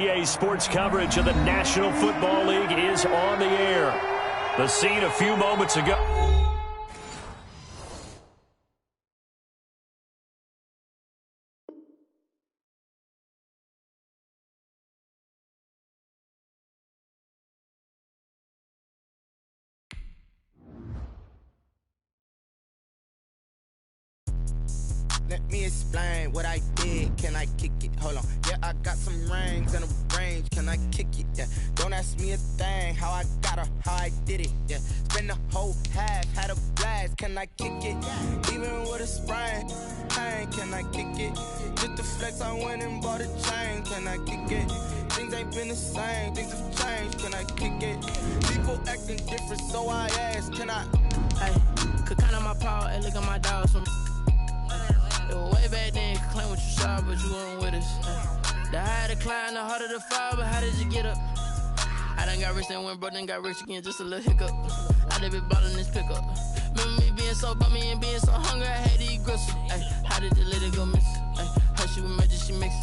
EA Sports coverage of the National Football League is on the air. The scene a few moments ago. Let me explain what I did. Can I kick it? Hold on. Yeah, I got some rings and a range. Can I kick it? Yeah. Don't ask me a thing. How I got her, how I did it. Yeah. Spend the whole half, had a blast. Can I kick it? Even with a sprain. Pain, can I kick it? Just the flex, I went and bought a chain. Can I kick it? Things ain't been the same. Things have changed. Can I kick it? People acting different, so I ask. Can I? Hey, could count on my power and look at my dogs from. Way back then, you could claim what you saw, but you weren't with us. The higher the climb, the harder the fall, but how did you get up? I done got rich and went broke, then got rich again, just a little hiccup. I done been ballin' this pickup. Remember me being so bummy and being so hungry, I had to eat gristle. Ay, how did the lady go miss? Ay, how she was magic, she mixed.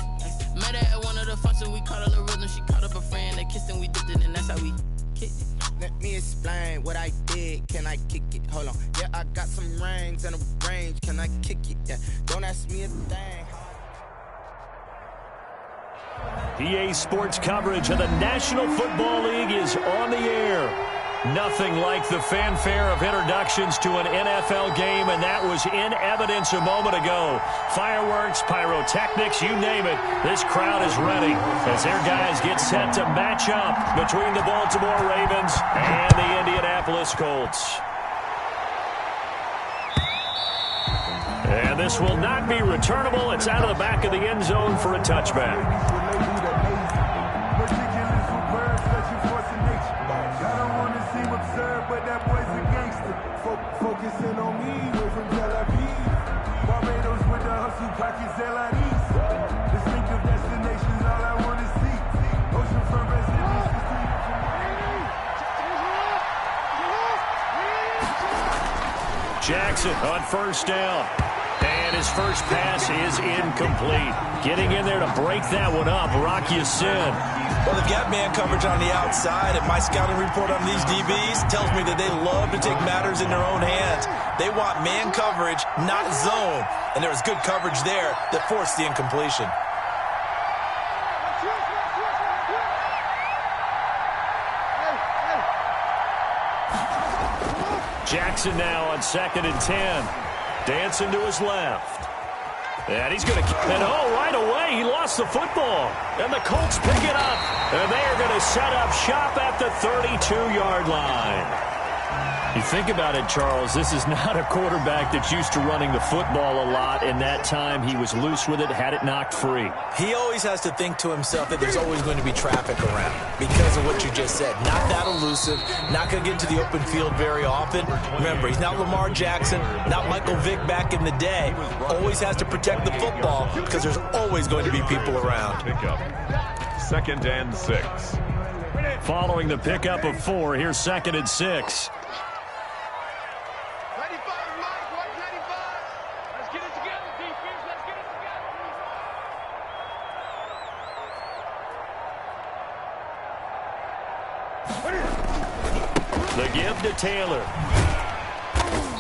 Met her at one of the functions, we caught a little rhythm, she caught up a friend, they kissed and we dipped it, and that's how we kicked it. Let me explain what I did. Can I kick it? Hold on. Yeah, I got some rings and a range. Can I kick it? Yeah. Don't ask me a thing. EA Sports coverage of the National Football League is on the air. Nothing like the fanfare of introductions to an NFL game, and that was in evidence a moment ago. Fireworks, pyrotechnics, you name it. This crowd is ready as their guys get set to match up between the Baltimore Ravens and the Indianapolis Colts. And this will not be returnable. It's out of the back of the end zone for a touchback. But that boy's a gangster. Focusing on me, we're from Tel Aviv. Barbados with the hustle, pockets LIDs. Distinctive destinations, all I want to see. Oceanfront residences, Jackson on first down. And his first pass is incomplete. Getting in there to break that one up, Rock Ya-Sin. Well, they've got man coverage on the outside, and my scouting report on these DBs tells me that they love to take matters in their own hands. They want man coverage, not zone. And there was good coverage there that forced the incompletion. Jackson now on 2nd and 10. Dancing to his left. And he's going to – and right away he lost the football. And the Colts pick it up. And they are going to set up shop at the 32-yard line. You think about it, Charles, this is not a quarterback that's used to running the football a lot. In that time, he was loose with it, had it knocked free. He always has to think to himself that there's always going to be traffic around because of what you just said. Not that elusive, not going to get into the open field very often. Remember, he's not Lamar Jackson, not Michael Vick back in the day. Always has to protect the football because there's always going to be people around. Pickup. 2nd and 6. Following the pickup of 4, here's 2nd and 6. The give to Taylor.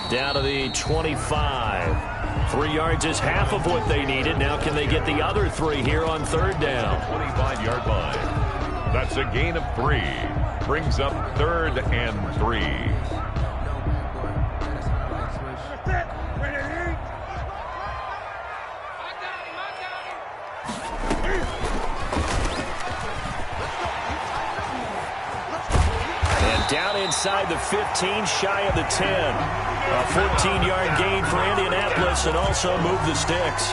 Down to the 25. 3 yards is half of what they needed. Now can they get the other 3 here on 3rd down? 25-yard line. That's a gain of 3. Brings up 3rd and 3. Down inside the 15, shy of the 10. A 14-yard gain for Indianapolis and also move the sticks.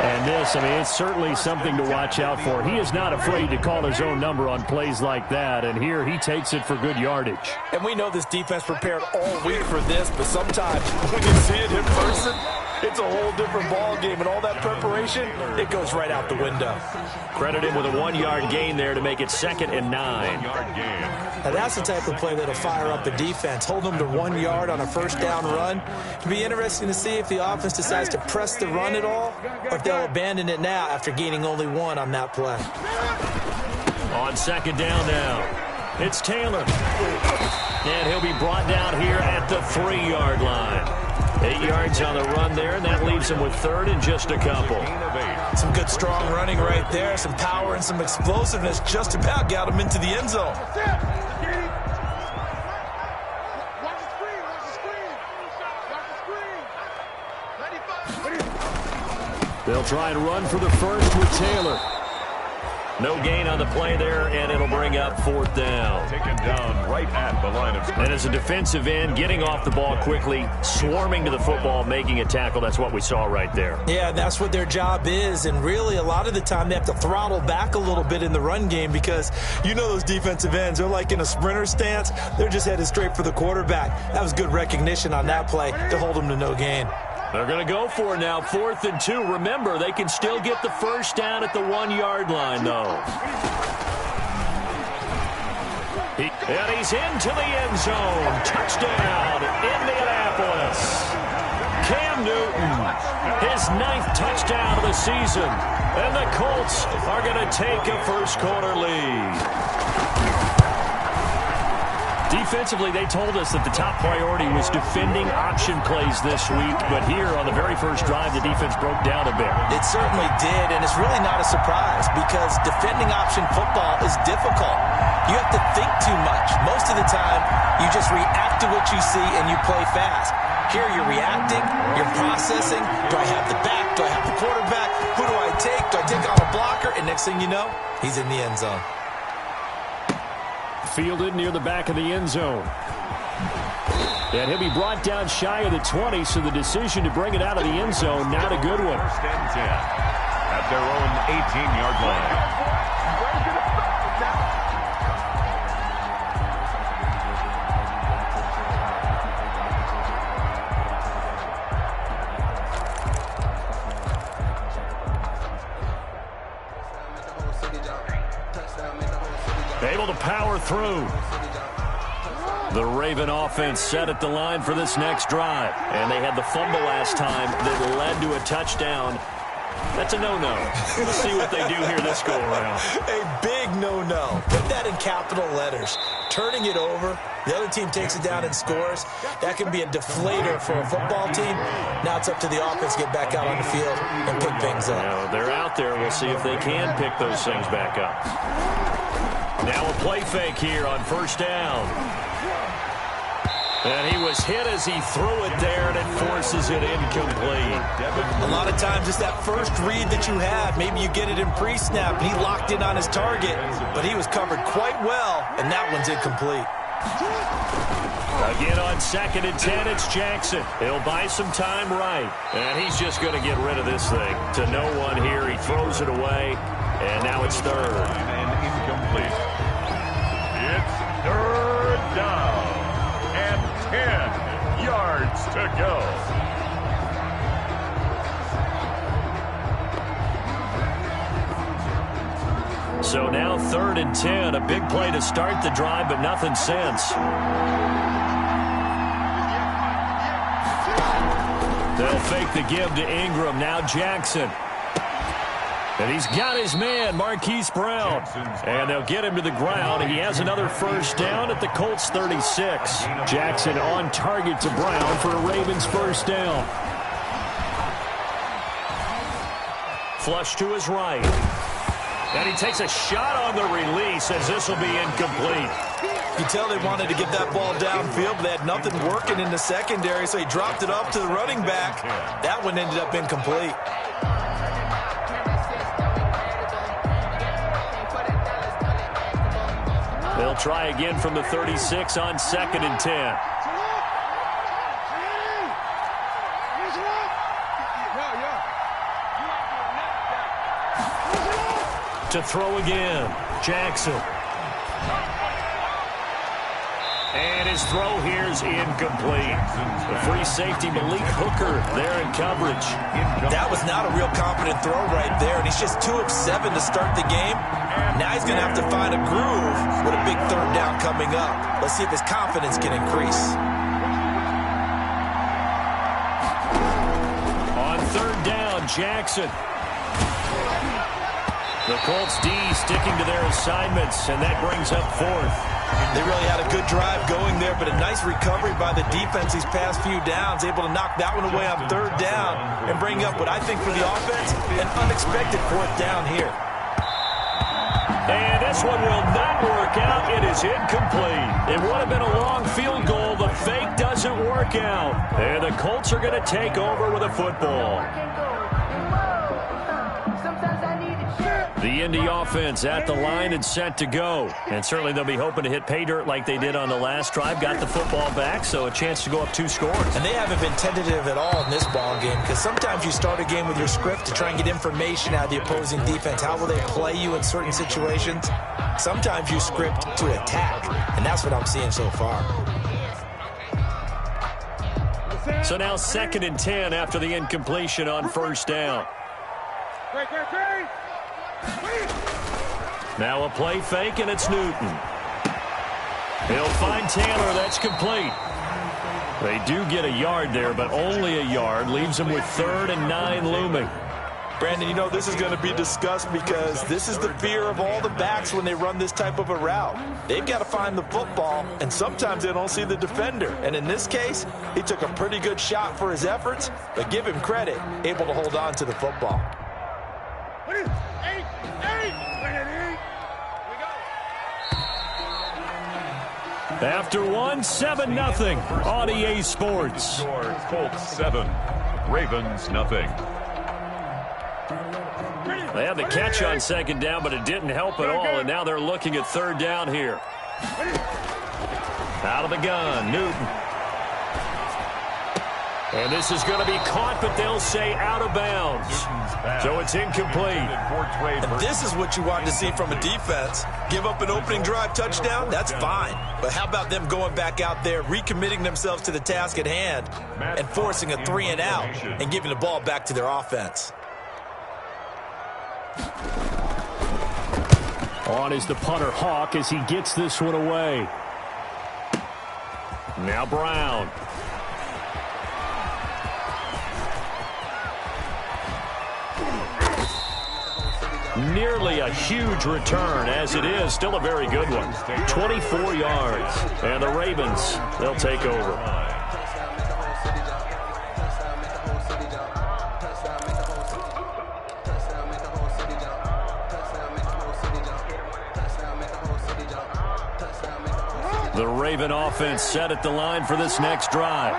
And this, I mean, it's certainly something to watch out for. He is not afraid to call his own number on plays like that, and here he takes it for good yardage. And we know this defense prepared all week for this, but sometimes when you see it in person, it's a whole different ball game, and all that preparation, it goes right out the window. Credit him with a 1-yard gain there to make it 2nd and 9. 1-yard gain. Now that's the type of play that'll fire up the defense. Hold them to 1 yard on a first down run. It'll be interesting to see if the offense decides to press the run at all, or if they'll abandon it now after gaining only 1 on that play. on second down now. It's Taylor. And he'll be brought down here at the 3-yard line. 8 yards on the run there, and that leaves him with third and just a couple. Some good, strong running right there. Some power and some explosiveness just about got him into the end zone. They'll try and run for the first with Taylor. No gain on the play there, and it'll bring up fourth down. Taken down right at the line of scrimmage. And as a defensive end, getting off the ball quickly, swarming to the football, making a tackle, that's what we saw right there. Yeah, that's what their job is, and really a lot of the time they have to throttle back a little bit in the run game because you know those defensive ends, they're like in a sprinter stance. They're just headed straight for the quarterback. That was good recognition on that play to hold them to no gain. They're going to go for it now, 4th and 2. Remember, they can still get the first down at the 1-yard line, though. And he's into the end zone. Touchdown, Indianapolis. Cam Newton, his 9th touchdown of the season. And the Colts are going to take a first-quarter lead. Defensively, they told us that the top priority was defending option plays this week, but here on the very first drive, the defense broke down a bit. It certainly did, and it's really not a surprise because defending option football is difficult. You have to think too much. Most of the time, you just react to what you see and you play fast. Here you're reacting, you're processing. Do I have the back? Do I have the quarterback? Who do I take? Do I take on a blocker? And next thing you know, he's in the end zone. Fielded near the back of the end zone. And he'll be brought down shy of the 20, so the decision to bring it out of the end zone, not a good one. First and 10 at their own 18-yard line. Able to power through. The Raven offense set at the line for this next drive. And they had the fumble last time that led to a touchdown. That's a no-no. Let's see what they do here this go-around. A big no-no. Put that in capital letters. Turning it over, the other team takes it down and scores. That can be a deflator for a football team. Now it's up to the offense to get back out on the field and pick things up. Now, they're out there. We'll see if they can pick those things back up. Now a play fake here on first down. And he was hit as he threw it there, and it forces it incomplete. A lot of times it's that first read that you have. Maybe you get it in pre-snap, and he locked in on his target, but he was covered quite well, and that one's incomplete. Again on 2nd and 10, it's Jackson. He'll buy some time right, and he's just going to get rid of this thing. To no one here, he throws it away, and now it's third. And incomplete. It's third down. 10 yards to go. So now 3rd and 10, a big play to start the drive, but nothing since. They'll fake the give to Ingram. Now Jackson. And he's got his man, Marquise Brown. And they'll get him to the ground. He has another first down at the Colts 36. Jackson on target to Brown for a Ravens first down. Flush to his right. And he takes a shot on the release as this will be incomplete. You can tell they wanted to get that ball downfield, but they had nothing working in the secondary, so he dropped it off to the running back. That one ended up incomplete. They'll try again from the 36 on 2nd and 10. To throw again, Jackson. And his throw here is incomplete. The free safety, Malik Hooker, there in coverage. That was not a real confident throw right there, and he's just 2 of 7 to start the game. Now he's going to have to find a groove with a big third down coming up. Let's see if his confidence can increase. On 3rd down, Jackson. The Colts D sticking to their assignments, and that brings up fourth. They really had a good drive going there, but a nice recovery by the defense these past few downs, able to knock that one away on third down and bring up what I think for the offense, an unexpected fourth down here. And this one will not work out. It is incomplete. It would have been a long field goal. The fake doesn't work out. And the Colts are going to take over with a football. The Indy offense at the line and set to go. And certainly they'll be hoping to hit pay dirt like they did on the last drive. Got the football back, so a chance to go up 2 scores. And they haven't been tentative at all in this ball game, because sometimes you start a game with your script to try and get information out of the opposing defense. How will they play you in certain situations? Sometimes you script to attack, and that's what I'm seeing so far. So now 2nd and 10 after the incompletion on first down. Now a play fake, and it's Newton. He'll find Taylor. That's complete. They do get a yard there, but only a yard. Leaves them with 3rd and 9 looming. Brandon, you know this is going to be discussed because this is the fear of all the backs when they run this type of a route. They've got to find the football, and sometimes they don't see the defender. And in this case, he took a pretty good shot for his efforts, but give him credit, able to hold on to the football. After one, 7-0 on EA Sports. Colts 7, Ravens nothing. They had the catch on 2nd down, but it didn't help at all, and now they're looking at 3rd down here. Out of the gun, Newton. And this is going to be caught, but they'll say out of bounds. So it's incomplete. And this is what you want to see from a defense. Give up an opening drive touchdown, that's fine. But how about them going back out there, recommitting themselves to the task at hand, and forcing a 3 and out, and giving the ball back to their offense. On is the punter, Hawk, as he gets this one away. Now Brown. Nearly a huge return, as it is. Still a very good one. 24 yards. And the Ravens, they'll take over. The Raven offense set at the line for this next drive.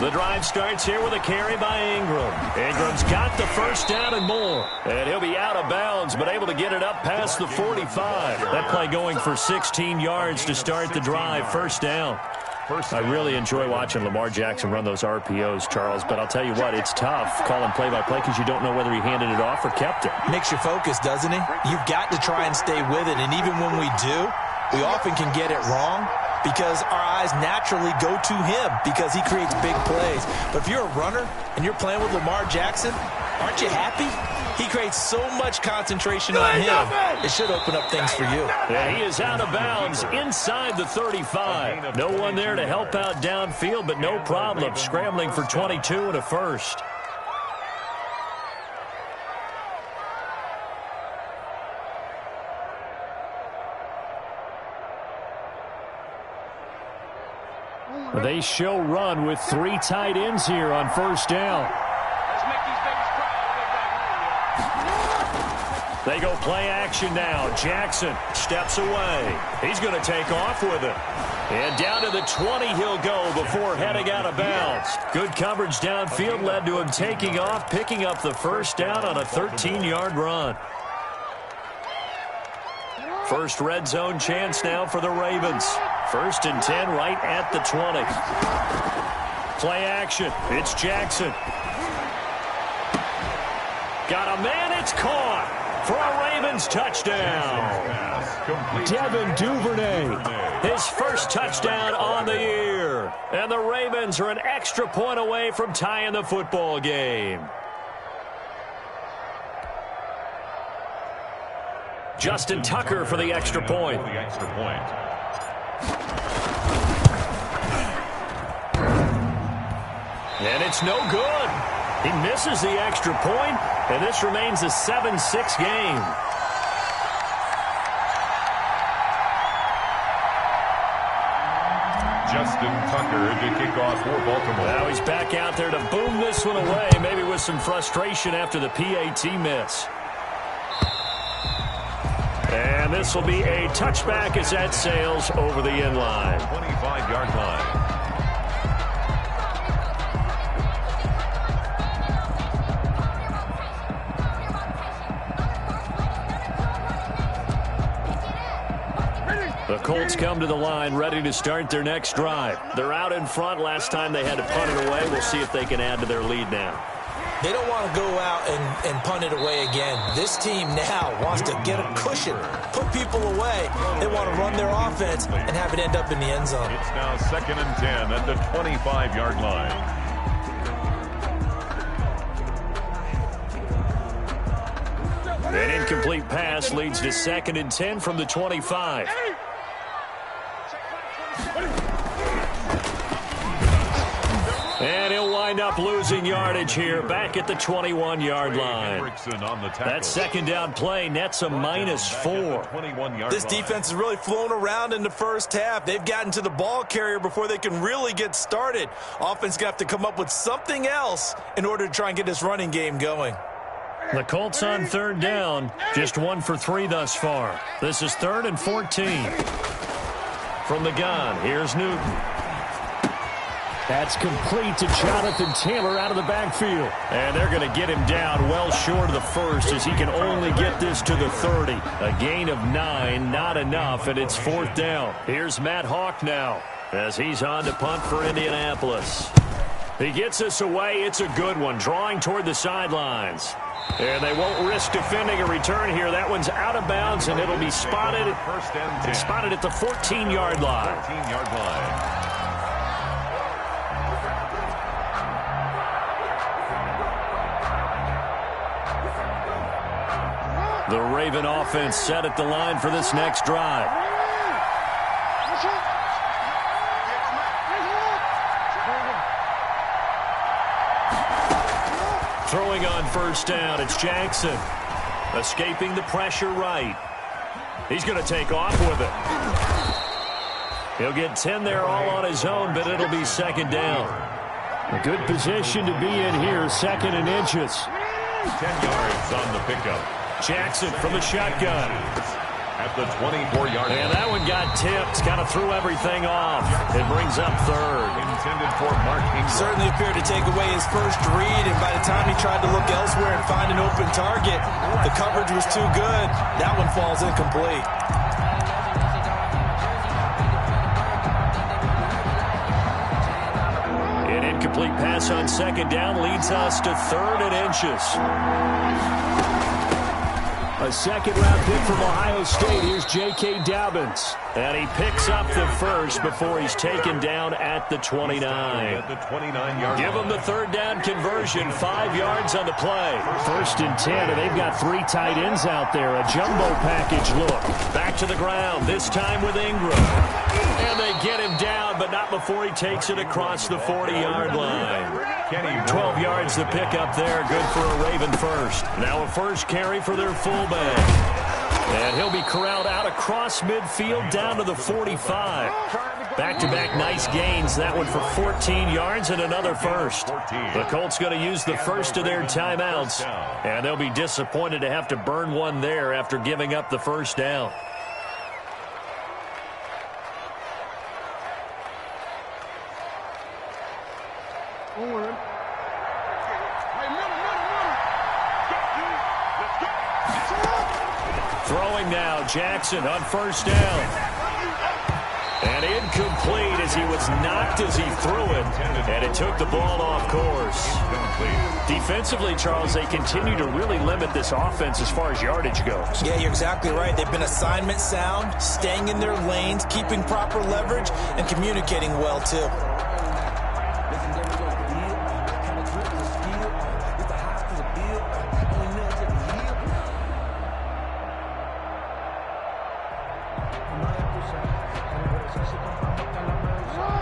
The drive starts here with a carry by Ingram. Ingram's got the first down and more. And he'll be out of bounds, but able to get it up past the 45. That play going for 16 yards to start the drive. First down. I really enjoy watching Lamar Jackson run those RPOs, Charles, but I'll tell you what, it's tough calling play-by-play because you don't know whether he handed it off or kept it. Makes you focus, doesn't it? You've got to try and stay with it, and even when we do, we often can get it wrong because our eyes naturally go to him because he creates big plays. But if you're a runner and you're playing with Lamar Jackson, aren't you happy? He creates so much concentration on him. It should open up things for you. Yeah, he is out of bounds inside the 35. No one there to help out downfield, but no problem. Scrambling for 22 and a first. They show run with 3 tight ends here on first down. They go play action now. Jackson steps away. He's going to take off with it. And down to the 20 he'll go before heading out of bounds. Good coverage downfield led to him taking off, picking up the first down on a 13-yard run. First red zone chance now for the Ravens. 1st and 10 right at the 20. Play action. It's Jackson. Got a man. It's caught for a Ravens touchdown. Devin Duvernay, his first touchdown on the year. And the Ravens are an extra point away from tying the football game. Justin Tucker for the extra point. And it's no good. He misses the extra point, and this remains a 7-6 game. Justin Tucker to kick off for Baltimore. Now he's back out there to boom this one away, maybe with some frustration after the PAT miss. And this will be a touchback as that sails over the end line. 25-yard line. The Colts come to the line ready to start their next drive. They're out in front. Last time they had to punt it away. We'll see if they can add to their lead now. They don't want to go out and punt it away again. This team now wants to get a cushion, put people away. They want to run their offense and have it end up in the end zone. It's now 2nd and 10 at the 25-yard line. An incomplete pass leads to 2nd and 10 from the 25. And he'll wind up losing yardage here back at the 21-yard line. That second down play nets a -4. This defense has really flown around in the first half. They've gotten to the ball carrier before they can really get started. Offense going to have to come up with something else in order to try and get this running game going. The Colts on 3rd down, just 1 for 3 thus far. This is 3rd and 14. From the gun, here's Newton. That's complete to Jonathan Taylor out of the backfield. And they're going to get him down well short of the first as he can only get this to the 30. A gain of 9, not enough, and it's 4th down. Here's Matt Hawk now as he's on to punt for Indianapolis. He gets this away. It's a good one, drawing toward the sidelines. And they won't risk defending a return here. That one's out of bounds, and it'll be spotted at the 14-yard line. 14-yard line. The Raven offense set at the line for this next drive. Throwing on 1st down, it's Jackson. Escaping the pressure right. He's going to take off with it. He'll get 10 there all on his own, but it'll be 2nd down. A good position to be in here, 2nd and inches. 10 yards on the pickup. Jackson from the shotgun. At the 24-yard line. And that one got tipped, kind of threw everything off. It brings up 3rd. Intended for Mark Ingram. Certainly appeared to take away his first read, and by the time he tried to look elsewhere and find an open target, the coverage was too good. That one falls incomplete. An incomplete pass on 2nd down leads us to 3rd and inches. A 2nd-round pick from Ohio State. Here's J.K. Dobbins. And he picks up the first before he's taken down at the 29. At the 29-yard Give them the 3rd down conversion. 5 yards on the play. 1st and 10, and they've got 3 tight ends out there. A jumbo package look. Back to the ground, this time with Ingram. And they get him down, but not before he takes it across the 40-yard line. 12 yards to pick up there. Good for a Raven first. Now a first carry for their fullback. And he'll be corralled out across midfield down to the 45. Back-to-back nice gains. That one for 14 yards and another first. The Colts going to use the first of their timeouts. And they'll be disappointed to have to burn one there after giving up the first down. Throwing now, Jackson on 1st down. And incomplete as he was knocked as he threw it. And it took the ball off course. Defensively, Charles, they continue to really limit this offense as far as yardage goes. Yeah, you're exactly right. They've been assignment sound, staying in their lanes, keeping proper leverage, and communicating well, too.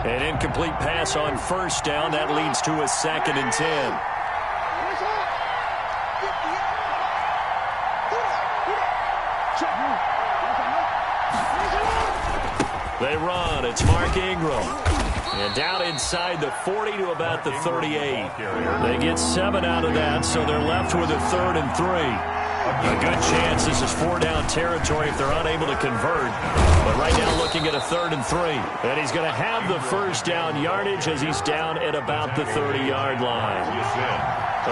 An incomplete pass on 1st down. That leads to a 2nd and 10. They run. It's Mark Ingram. And down inside the 40 to about the 38. They get 7 out of that, so they're left with a 3rd and 3. A good chance this is 4-down territory if they're unable to convert. But right now looking at a 3rd and 3. And he's going to have the first down yardage as he's down at about the 30-yard line.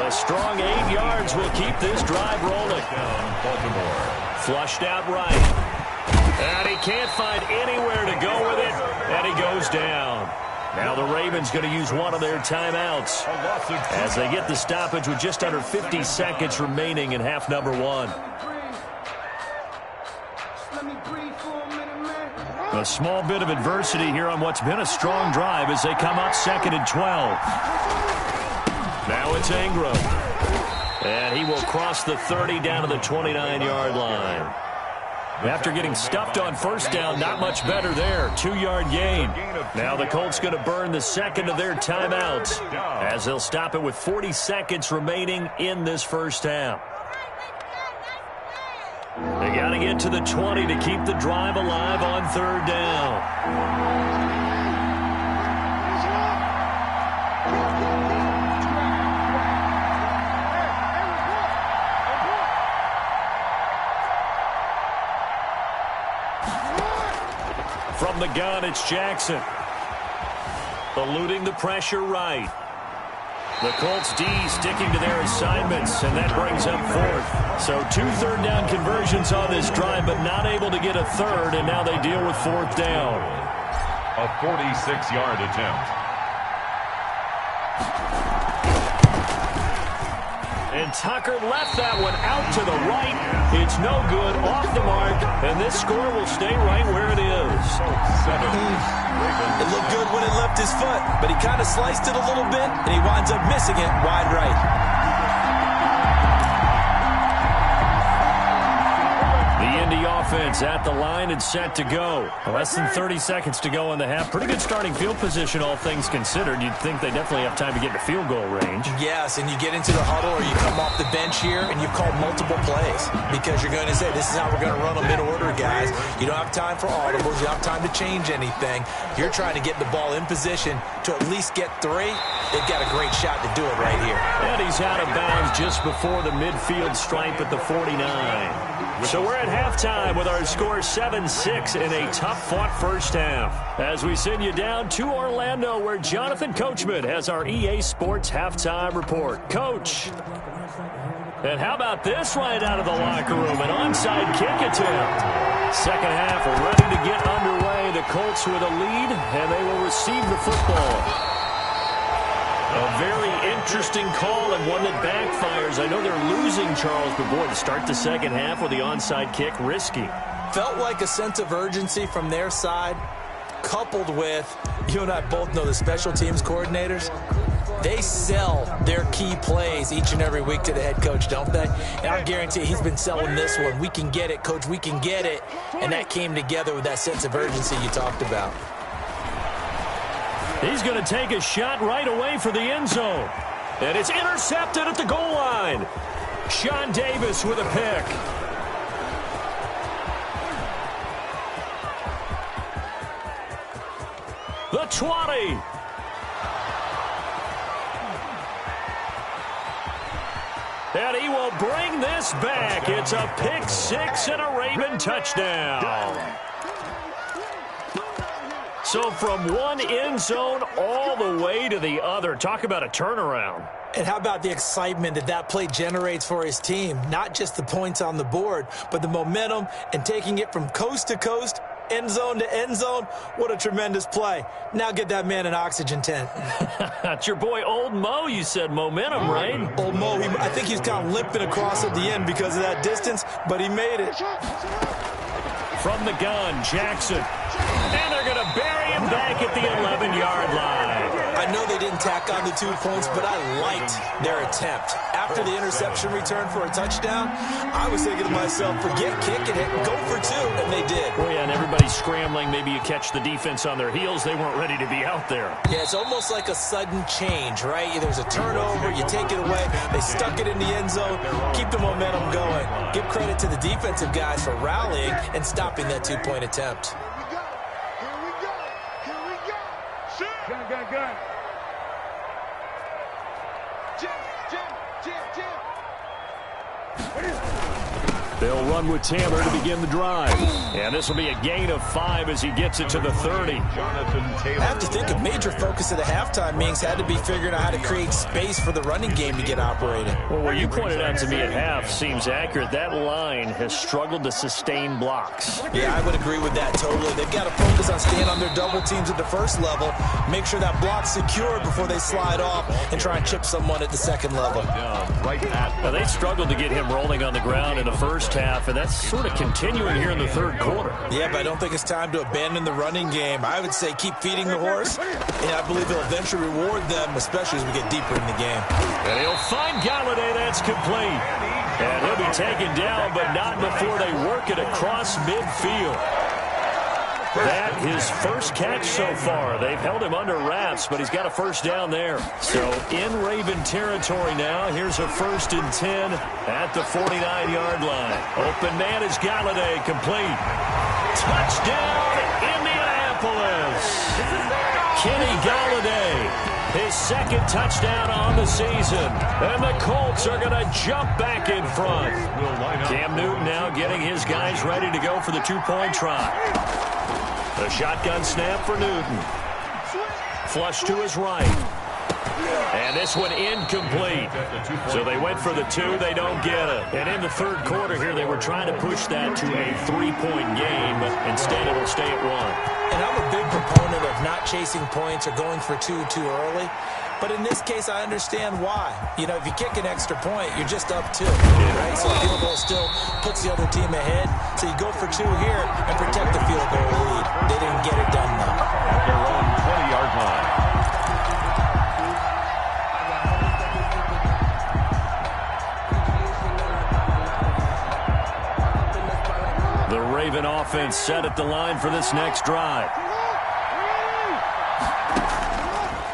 A strong 8 yards will keep this drive rolling. Flushed out right. And he can't find anywhere to go with it. And he goes down. Now the Ravens going to use one of their timeouts as they get the stoppage with just under 50 seconds remaining in half number 1. A small bit of adversity here on what's been a strong drive as they come up 2nd and 12. Now it's Ingram. And he will cross the 30 down to the 29-yard line. After getting stuffed on first down, not much better there. 2-yard gain. Now the Colts going to burn the 2nd of their timeouts as they'll stop it with 40 seconds remaining in this first half. They got to get to the 20 to keep the drive alive on 3rd down. From the gun, it's Jackson. Eluding the pressure right. The Colts D sticking to their assignments, and that brings up 4th. So 2 third-down conversions on this drive, but not able to get a 3rd, and now they deal with 4th down. A 46-yard attempt. And Tucker left that one out to the right. It's no good, off the mark, and this score will stay right where it is. It looked good when it left his foot, but he kind of sliced it a little bit, and he winds up missing it wide right. The Indy offense at the line and set to go. Less than 30 seconds to go in the half. Pretty good starting field position, all things considered. You'd think they definitely have time to get to field goal range. Yes, and you get into the huddle or you come off the bench here and you've called multiple plays because you're going to say, this is how we're going to run them in order, guys. You don't have time for audibles. You don't have time to change anything. You're trying to get the ball in position to at least get 3. They've got a great shot to do it right here. And he's out of bounds just before the midfield stripe at the 49. So we're at halftime with our score 7-6 in a tough-fought first half. As we send you down to Orlando, where Jonathan Coachman has our EA Sports halftime report. Coach. And how about this right out of the locker room? An onside kick attempt. Second half ready to get underway. The Colts with a lead, and they will receive the football. A very interesting call and one that backfires. I know they're losing, Charles, but boy, to start the second half with the onside kick, risky. Felt like a sense of urgency from their side, coupled with, you and I both know the special teams coordinators, they sell their key plays each and every week to the head coach, don't they? And I guarantee he's been selling this one. We can get it, coach, we can get it. And that came together with that sense of urgency you talked about. He's going to take a shot right away for the end zone. And it's intercepted at the goal line. Sean Davis with a pick. The 20. And he will bring this back. It's a pick 6 and a Raven touchdown. So from one end zone all the way to the other. Talk about a turnaround. And how about the excitement that that play generates for his team? Not just the points on the board, but the momentum and taking it from coast to coast, end zone to end zone. What a tremendous play. Now get that man an oxygen tent. That's your boy Old Mo, you said. Momentum, right? Old Mo, I think he's kind of limping across at the end because of that distance, but he made it. From the gun, Jackson. And they're going to bury him back at the 11-yard line. I know they didn't tack on the 2 points, but I liked their attempt. After the interception return for a touchdown, I was thinking to myself, forget kicking it, go for 2, and they did. Well, yeah, and everybody's scrambling. Maybe you catch the defense on their heels. They weren't ready to be out there. Yeah, it's almost like a sudden change, right? There's a turnover, you take it away, they stuck it in the end zone, keep the momentum going. Give credit to the defensive guys for rallying and stopping that 2-point attempt. Gun. They'll run with Taylor to begin the drive. And this will be a gain of 5 as he gets it to the 30. I have to think a major focus of the halftime meetings had to be figuring out how to create space for the running game to get operating. Well, what you pointed out to me at half seems accurate. That line has struggled to sustain blocks. Yeah, I would agree with that totally. They've got to focus on staying on their double teams at the first level, make sure that block's secured before they slide off and try and chip someone at the second level. Now, they struggled to get him rolling on the ground in the first half, and that's sort of continuing here in the third quarter. Yeah, but I don't think it's time to abandon the running game. I would say keep feeding the horse, and I believe he'll eventually reward them, especially as we get deeper in the game. And he'll find Galladay. That's complete. And he'll be taken down, but not before they work it across midfield. That his first catch so far. They've held him under wraps, but he's got a first down there. So in Raven territory now. Here's a 1st and 10 at the 49-yard line. Open man is Galladay, complete. Touchdown, Indianapolis. Kenny Galladay, his second touchdown on the season. And the Colts are going to jump back in front. Cam Newton now getting his guys ready to go for the 2-point try. The shotgun snap for Newton. Flush to his right. And this one incomplete. So they went for the 2. They don't get it. And in the third quarter here, they were trying to push that to a 3-point game. But instead, it'll stay at 1. And I'm a big proponent of not chasing points or going for 2 too early. But in this case, I understand why. You know, if you kick an extra point, you're just up 2, right? So the field goal still puts the other team ahead. So you go for 2 here and protect the field goal lead. They didn't get it done, though. At their own 20-yard line. The Raven offense set at the line for this next drive.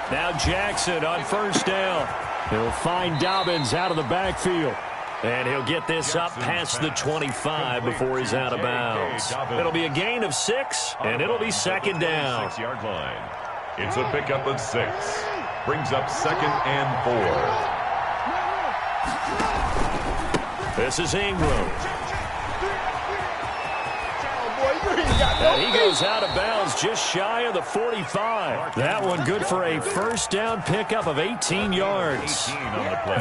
Now Jackson on first down. He'll find Dobbins out of the backfield. And he'll get this up past the 25 before he's out of bounds. It'll be a gain of 6, and it'll be second down. 6-yard line. It's a pickup of 6. Brings up 2nd and 4. This is Ingram. And he goes out of bounds just shy of the 45. That one good for a first down pickup of 18 yards.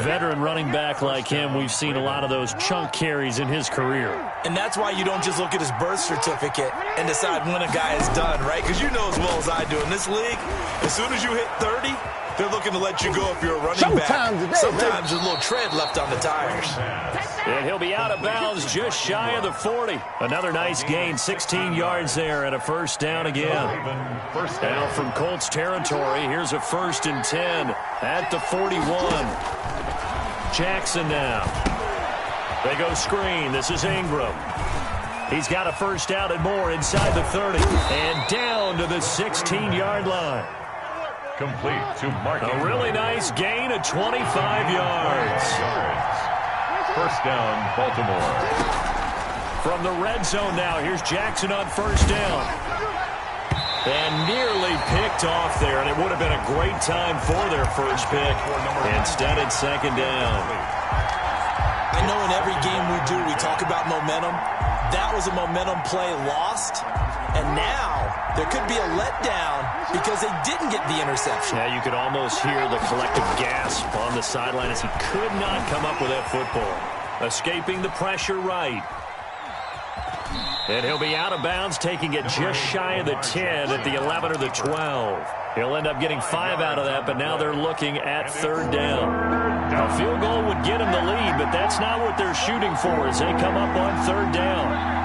Veteran running back like him, we've seen a lot of those chunk carries in his career. And that's why you don't just look at his birth certificate and decide when a guy is done, right? Because you know as well as I do, in this league, as soon as you hit 30, they're looking to let you go if you're a running back. Sometimes there's a little tread left on the tires. And he'll be out of bounds just shy of the 40. Another nice gain, 16 yards there, and a first down again. Now from Colts territory, here's a 1st and 10 at the 41. Jackson now. They go screen. This is Ingram. He's got a first down and more inside the 30. And down to the 16-yard line. Complete to Martin. A really nice gain of 25 yards. First down, Baltimore. From the red zone now, here's Jackson on first down. And nearly picked off there, and it would have been a great time for their first pick. Instead, it's second down. I know in every game we do, we talk about momentum. That was a momentum play lost. And now there could be a letdown because they didn't get the interception. Yeah, you could almost hear the collective gasp on the sideline as he could not come up with that football. Escaping the pressure right. And he'll be out of bounds, taking it just shy of the 10 at the 11 or the 12. He'll end up getting 5 out of that, but now they're looking at third down. A field goal would get him the lead, but that's not what they're shooting for as they come up on third down.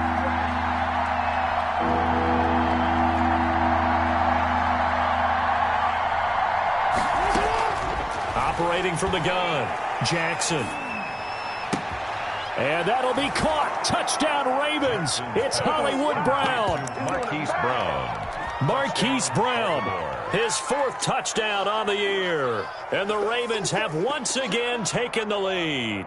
Operating from the gun, Jackson. And that'll be caught. Touchdown, Ravens. It's Hollywood Brown. Marquise Brown, his 4th touchdown on the year. And the Ravens have once again taken the lead.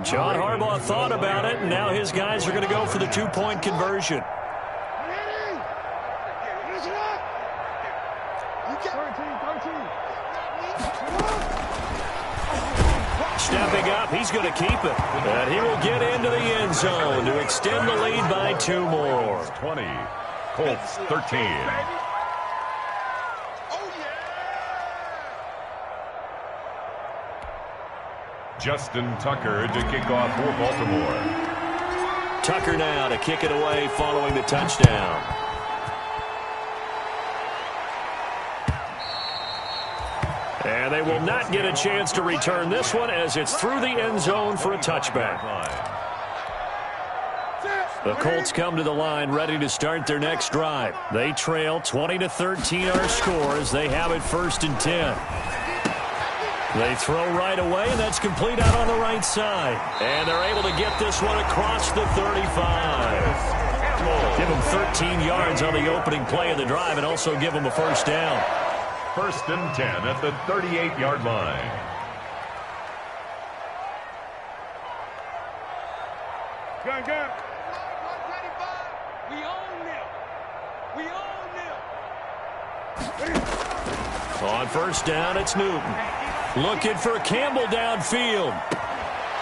John Harbaugh thought about it, and now his guys are going to go for the 2-point conversion. Stepping up, he's going to keep it. And he will get into the end zone to extend the lead by 2 more. 20, Colts 13. Justin Tucker to kick off for Baltimore. Tucker now to kick it away following the touchdown. And they will not get a chance to return this one as it's through the end zone for a touchback. The Colts come to the line ready to start their next drive. They trail 20-13 our score as they have it 1st and 10. They throw right away, and that's complete out on the right side. And they're able to get this one across the 35. Give them 13 yards on the opening play of the drive and also give them a 1st down. 1st and 10 at the 38-yard line. Gun. We own them. On 1st down, it's Newton. Looking for Campbell downfield.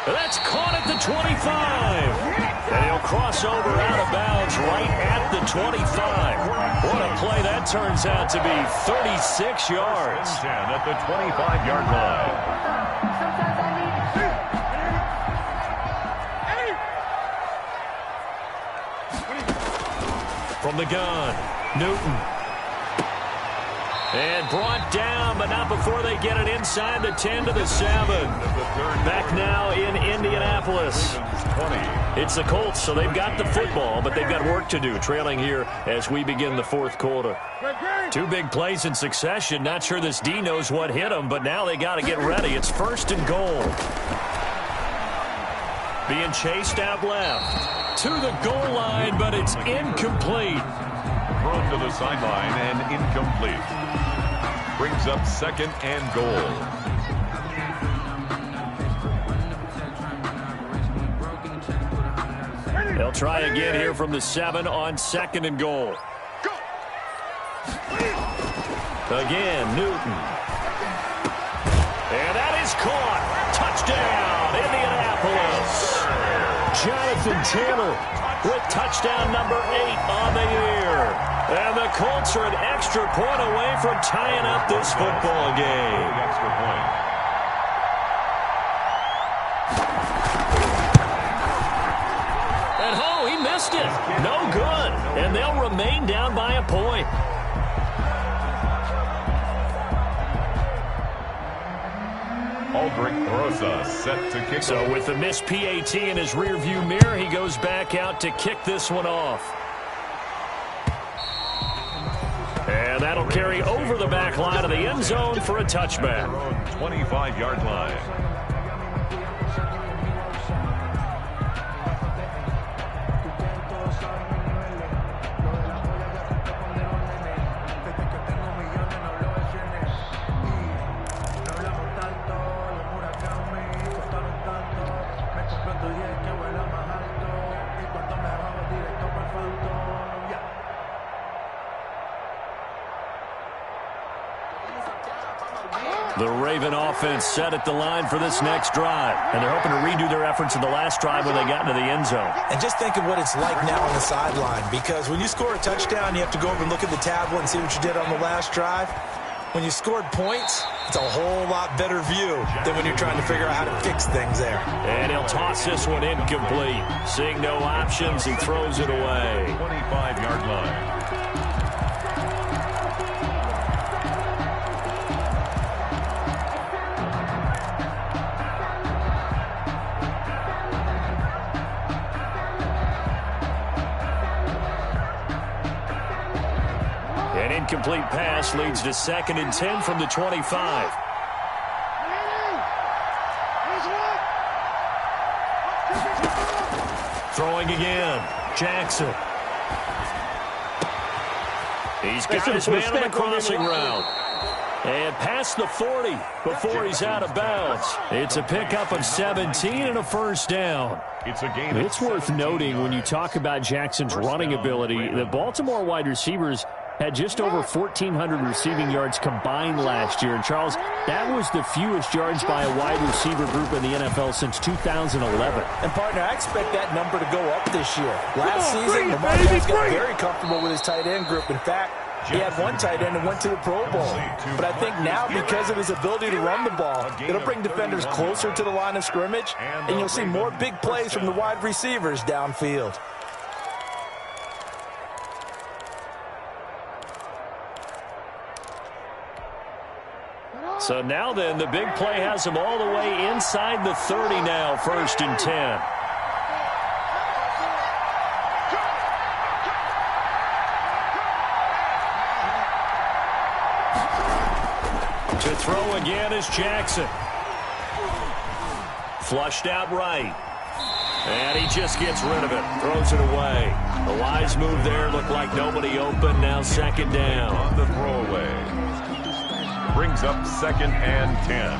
That's caught at the 25. And he'll cross over out of bounds right at the 25. What a play that turns out to be. 36 yards. 10 at the 25-yard line. From the gun, Newton. And brought down, but not before they get it inside the 10 to the 7. Back now in Indianapolis. It's the Colts, so they've got the football, but they've got work to do, trailing here as we begin the 4th quarter. 2 big plays in succession. Not sure this D knows what hit them, but now they got to get ready. It's 1st and goal. Being chased out left to the goal line, but it's incomplete. Thrown to the sideline and incomplete. Brings up 2nd and goal. They'll try again here from the 7 on 2nd and goal. Again, Newton. And that is caught. Touchdown, Indianapolis. Jonathan Taylor with touchdown number 8 on the year. And the Colts are an extra point away from tying up this football game. Extra point. And he missed it. No good. And they'll remain down by a point. Aldrich Rosa set to kick. So with the missed PAT in his rearview mirror, he goes back out to kick this one off. And that'll carry over the back line of the end zone for a touchback. 25-yard line. The Raven offense set at the line for this next drive. And they're hoping to redo their efforts in the last drive when they got into the end zone. And just think of what it's like now on the sideline, because when you score a touchdown, you have to go over and look at the tablet and see what you did on the last drive. When you scored points, it's a whole lot better view than when you're trying to figure out how to fix things there. And he'll toss this one incomplete. Seeing no options, he throws it away. 25-yard line. incomplete pass leads to 2nd and 10 from the 25. Throwing again. Jackson. He's got his man on the crossing route. And past the 40 before he's out of bounds. It's a pickup of 17 and a first down. It's worth noting when you talk about Jackson's running ability that Baltimore wide receivers had just over 1,400 receiving yards combined last year. And, Charles, that was the fewest yards by a wide receiver group in the NFL since 2011. And, partner, I expect that number to go up this year. Last season, Lamar Jackson got very comfortable with his tight end group. In fact, he had one tight end and went to the Pro Bowl. But I think now, because of his ability to run the ball, it'll bring defenders closer to the line of scrimmage, and you'll see more big plays from the wide receivers downfield. So now then, the big play has him all the way inside the 30 now, 1st and 10. To throw again is Jackson. Flushed out right. And he just gets rid of it. Throws it away. The wise move there. Looked like nobody open. Now 2nd down. On the throwaway. Brings up 2nd and 10.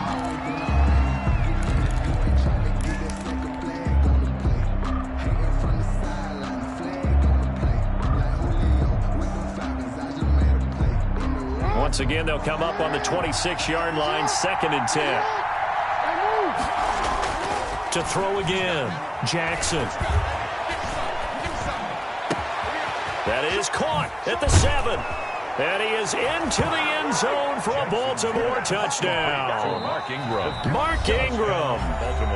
Once again, they'll come up on the 26-yard line, 2nd and 10. To throw again, Jackson. That is caught at the 7. And he is into the end zone for a Baltimore touchdown. Mark Ingram,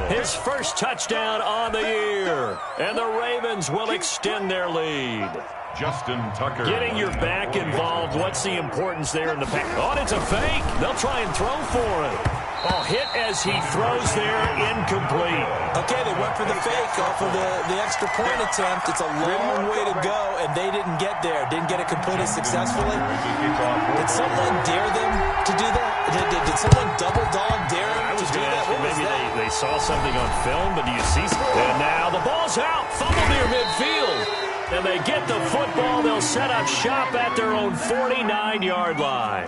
his first touchdown on the year. And the Ravens will extend their lead. Justin Tucker. Getting your back involved. What's the importance there in the pass? Oh, it's a fake. They'll try and throw for it. Oh, hit as he throws there, incomplete. Okay, they went for the fake off of the extra point attempt. It's a long way to go, and they didn't get there. Didn't get it completed successfully. Did someone dare them to do that? Did someone double dog dare them to do that? Maybe they saw something on film, but do you see something? And now the ball's out. Fumble near midfield. And they get the football. They'll set up shop at their own 49-yard line.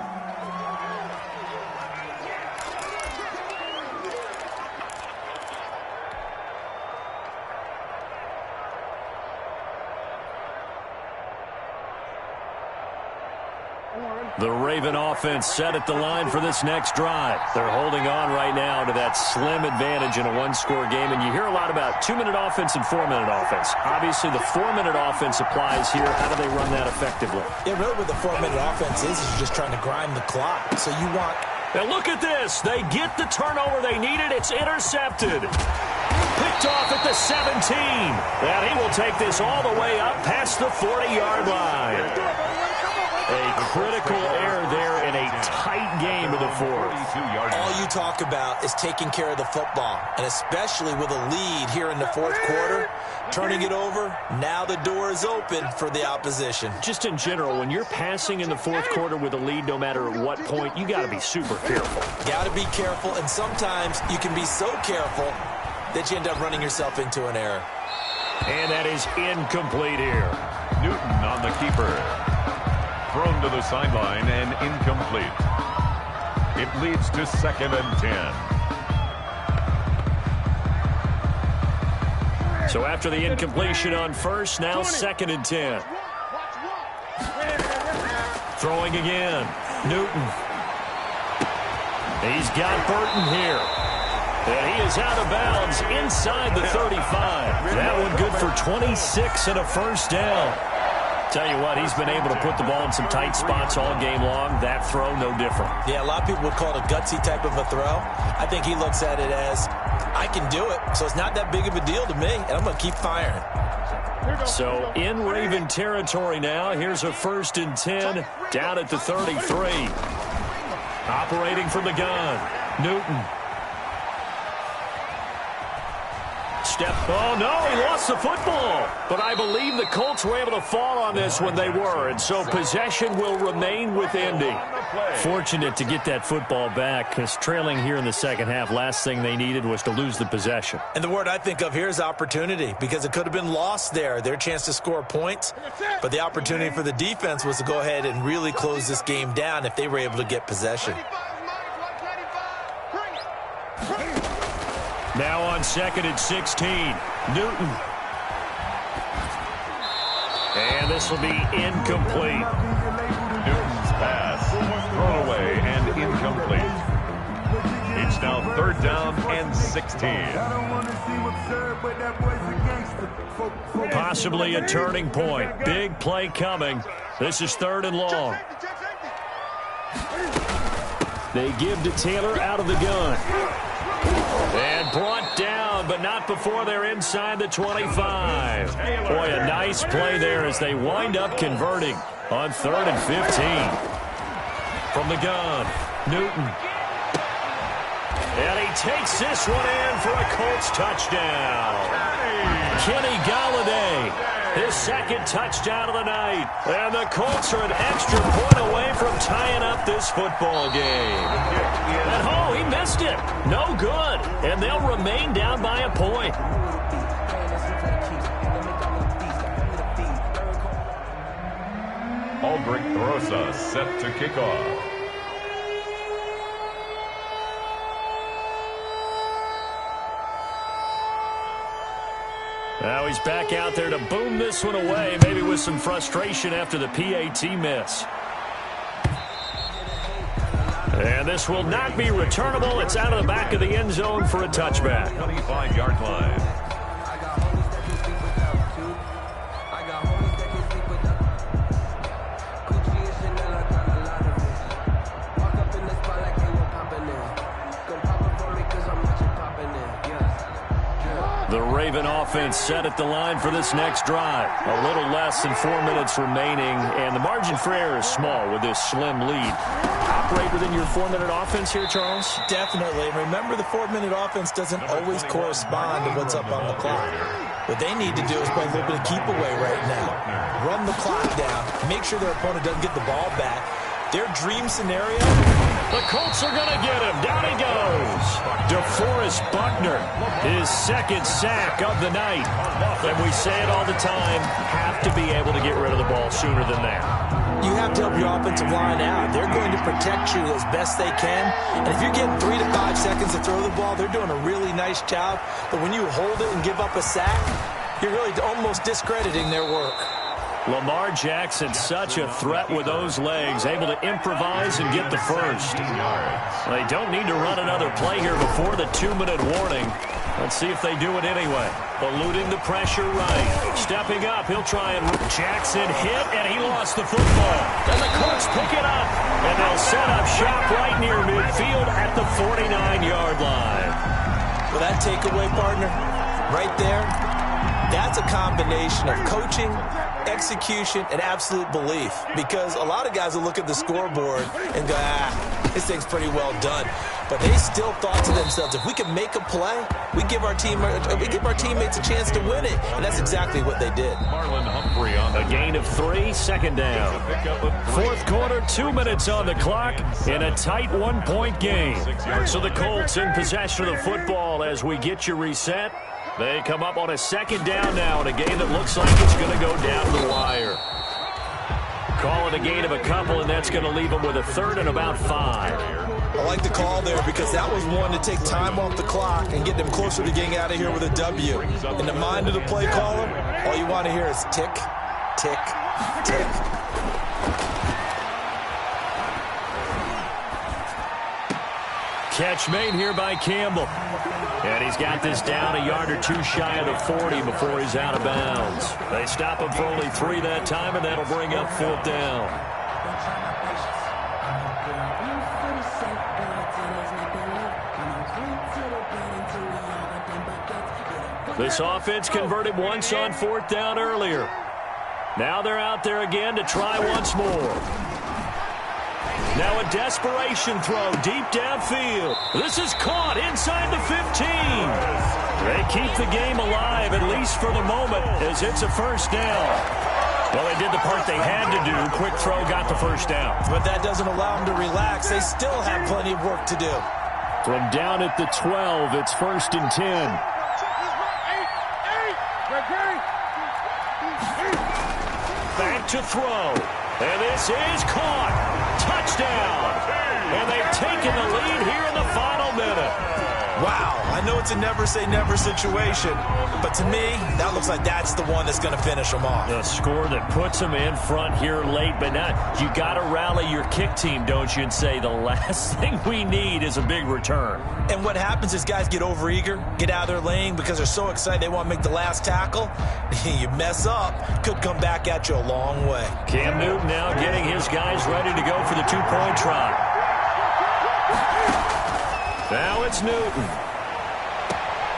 The Raven offense set at the line for this next drive. They're holding on right now to that slim advantage in a one-score game. And you hear a lot about 2-minute offense and 4-minute offense. Obviously, the 4-minute offense applies here. How do they run that effectively? Yeah, really what the 4-minute offense is you're just trying to grind the clock. So you want... Now look at this. They get the turnover they needed. It's intercepted. Picked off at the 17. And he will take this all the way up past the 40-yard line. A critical error there in a tight game of the fourth. All you talk about is taking care of the football, and especially with a lead here in the fourth quarter, turning it over, now the door is open for the opposition. Just in general, when you're passing in the fourth quarter with a lead, no matter at what point, you got to be super careful. Got to be careful, and sometimes you can be so careful that you end up running yourself into an error. And that is incomplete here. Newton on the keeper. Thrown to the sideline and incomplete. It leads to 2nd and 10. So after the incompletion on first, now 2nd and 10. Throwing again. Newton. He's got Burton here. And he is out of bounds inside the 35. That one good for 26 and a first down. Tell you what, he's been able to put the ball in some tight spots all game long. That throw, no different. Yeah, a lot of people would call it a gutsy type of a throw. I think he looks at it as, I can do it, so it's not that big of a deal to me, and I'm going to keep firing. So in Raven territory now, here's a 1st and 10 down at the 33. Operating from the gun, Newton. step. Oh, no, he lost the football. But I believe the Colts were able to fall on this when they were, and so possession will remain with Indy. Fortunate to get that football back, because trailing here in the second half, last thing they needed was to lose the possession. And the word I think of here is opportunity, because it could have been lost there, their chance to score points. But the opportunity for the defense was to go ahead and really close this game down if they were able to get possession. Now on 2nd and 16, Newton. And this will be incomplete. Newton's pass thrown away and incomplete. It's now 3rd down and 16. Possibly a turning point. Big play coming. This is 3rd and long. They give to Taylor out of the gun. And brought down, but not before they're inside the 25. Boy, a nice play there as they wind up converting on 3rd and 15. From the gun, Newton. And he takes this one in for a Colts touchdown. Kenny Golladay, his 2nd touchdown of the night. And the Colts are an extra point away from tying up this football game. And oh, he missed it. No good. And they'll remain down by a point. Aldrich Rosa set to kick off. Now he's back out there to boom this one away, maybe with some frustration after the PAT miss. And this will not be returnable. It's out of the back of the end zone for a touchback. 25-yard line. The Raven offense set at the line for this next drive. A little less than 4 minutes remaining, and the margin for error is small with this slim lead. Operate within your 4-minute offense here, Charles? Definitely. Remember, the 4-minute offense doesn't always correspond to what's up on the clock. What they need to do is play a little bit of keep away right now. Run the clock down. Make sure their opponent doesn't get the ball back. Their dream scenario. The Colts are going to get him. Down he goes. DeForest Buckner, his 2nd sack of the night. And we say it all the time, have to be able to get rid of the ball sooner than that. You have to help your offensive line out. They're going to protect you as best they can. And if you're getting 3 to 5 seconds to throw the ball, they're doing a really nice job. But when you hold it and give up a sack, you're really almost discrediting their work. Lamar Jackson, such a threat with those legs, able to improvise and get the first. They don't need to run another play here before the 2-minute warning. Let's see if they do it anyway. Eluding the pressure right. Stepping up, he'll try and... Jackson hit, and he lost the football. And the Colts pick it up. And they'll set up shop right near midfield at the 49-yard line. Well, that takeaway, partner, right there, that's a combination of coaching, execution, and absolute belief. Because a lot of guys will look at the scoreboard and go, this thing's pretty well done. But they still thought to themselves, if we can make a play, we give our teammates a chance to win it. And that's exactly what they did. Marlon Humphrey on A gain of 3, 2nd down. 4th quarter, 2 minutes on the clock in a tight 1-point game. So the Colts in possession of the football as we get you reset. They come up on a 2nd down now in a game that looks like it's going to go down to the wire. Call it a gain of a couple, and that's going to leave them with a 3rd and about 5. I like the call there because that was one to take time off the clock and get them closer to getting out of here with a W. In the mind of the play caller, all you want to hear is tick, tick, tick. Catch made here by Campbell. And he's got this down a yard or 2 shy of the 40 before he's out of bounds. They stop him for only 3 that time, and that'll bring up 4th down. This offense converted once on 4th down earlier. Now they're out there again to try once more. Now a desperation throw deep downfield. This is caught inside the 15. They keep the game alive, at least for the moment, as it's a first down. Well, they did the part they had to do. Quick throw got the first down. But that doesn't allow them to relax. They still have plenty of work to do. From down at the 12, it's 1st and 10. Back to throw. And this is caught. Touchdown. And they've taken the lead here in the final minute. Wow, I know it's a never-say-never situation, but to me, that looks like that's the one that's going to finish them off. A score that puts them in front here late, but not. You got to rally your kick team, don't you, and say the last thing we need is a big return. And what happens is guys get overeager, get out of their lane because they're so excited they want to make the last tackle. You mess up, could come back at you a long way. Cam Newton now getting his guys ready to go for the two-point try. Now it's Newton.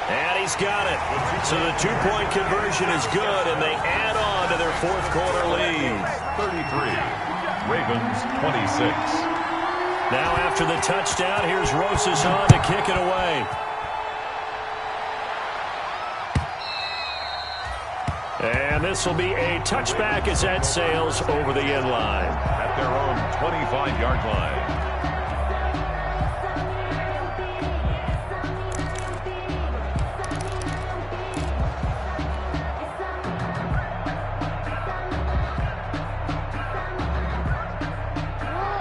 And he's got it. So the two-point conversion is good, and they add on to their fourth quarter lead. 33. Ravens 26. Now after the touchdown, here's Rosas on to kick it away. And this will be a touchback as that sails over the end line. At their own 25-yard line.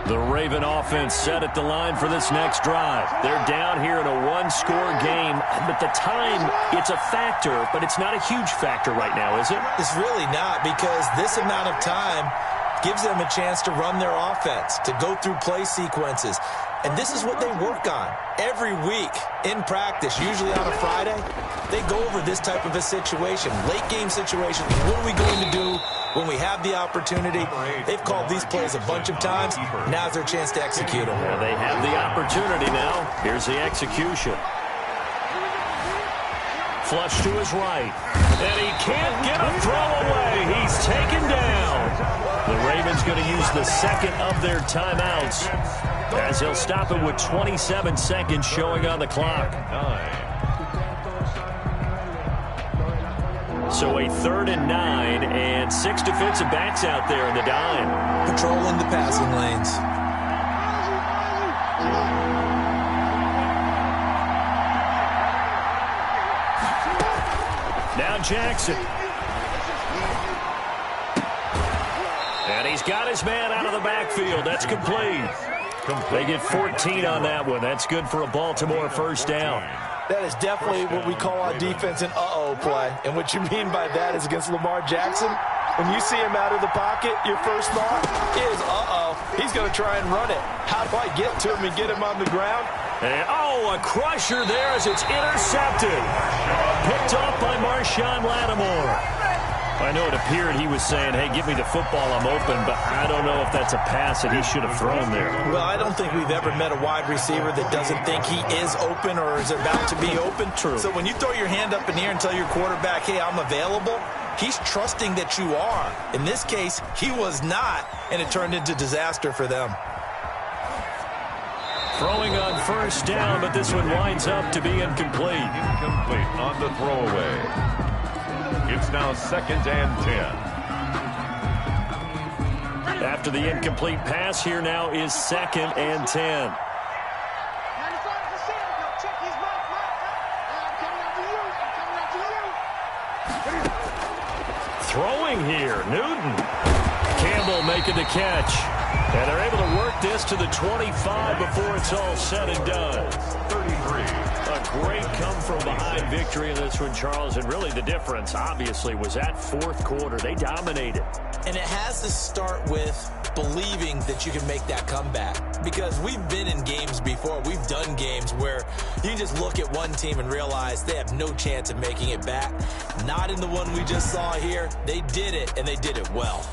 The Raven offense set at the line for this next drive. They're down here in a one-score game, but the time, it's a factor, but it's not a huge factor right now, is it? It's really not, because this amount of time gives them a chance to run their offense, to go through play sequences. And this is what they work on every week in practice, usually on a Friday. They go over this type of a situation, late game situation. What are we going to do when we have the opportunity? They've called these plays a bunch of times. Now's their chance to execute them. Well, they have the opportunity now. Here's the execution. Flush to his right. And he can't get a throw away. He's taken down. The Ravens going to use the second of their timeouts, as he'll stop it with 27 seconds showing on the clock. So a 3rd and 9 and 6 defensive backs out there in the dime. Patrolling the passing lanes. Now Jackson. And he's got his man out of the backfield. That's complete. They get 14 on that one. That's good for a Baltimore first down. That is definitely what we call our defense an uh-oh play. And what you mean by that is against Lamar Jackson, when you see him out of the pocket, your first thought is, uh-oh, he's going to try and run it. How do I get to him and get him on the ground? And, oh, a crusher there as it's intercepted. Picked off by Marshawn Lattimore. I know it appeared he was saying, hey, give me the football, I'm open, but I don't know if that's a pass that he should have thrown there. Well, I don't think we've ever met a wide receiver that doesn't think he is open or is about to be open. True. So when you throw your hand up in the air and tell your quarterback, hey, I'm available, he's trusting that you are. In this case, he was not, and it turned into disaster for them. Throwing on first down, but this one winds up to be incomplete. Incomplete on the throwaway. It's now 2nd and 10. After the incomplete pass, here now is 2nd and 10. Throwing here, Newton. Campbell making the catch. And they're able to work this to the 25 before it's all said and done. 33. A great come-from-behind victory in this one, Charles. And really the difference, obviously, was that fourth quarter. They dominated. And it has to start with believing that you can make that comeback. Because we've been in games before. We've done games where you just look at one team and realize they have no chance of making it back. Not in the one we just saw here. They did it, and they did it well.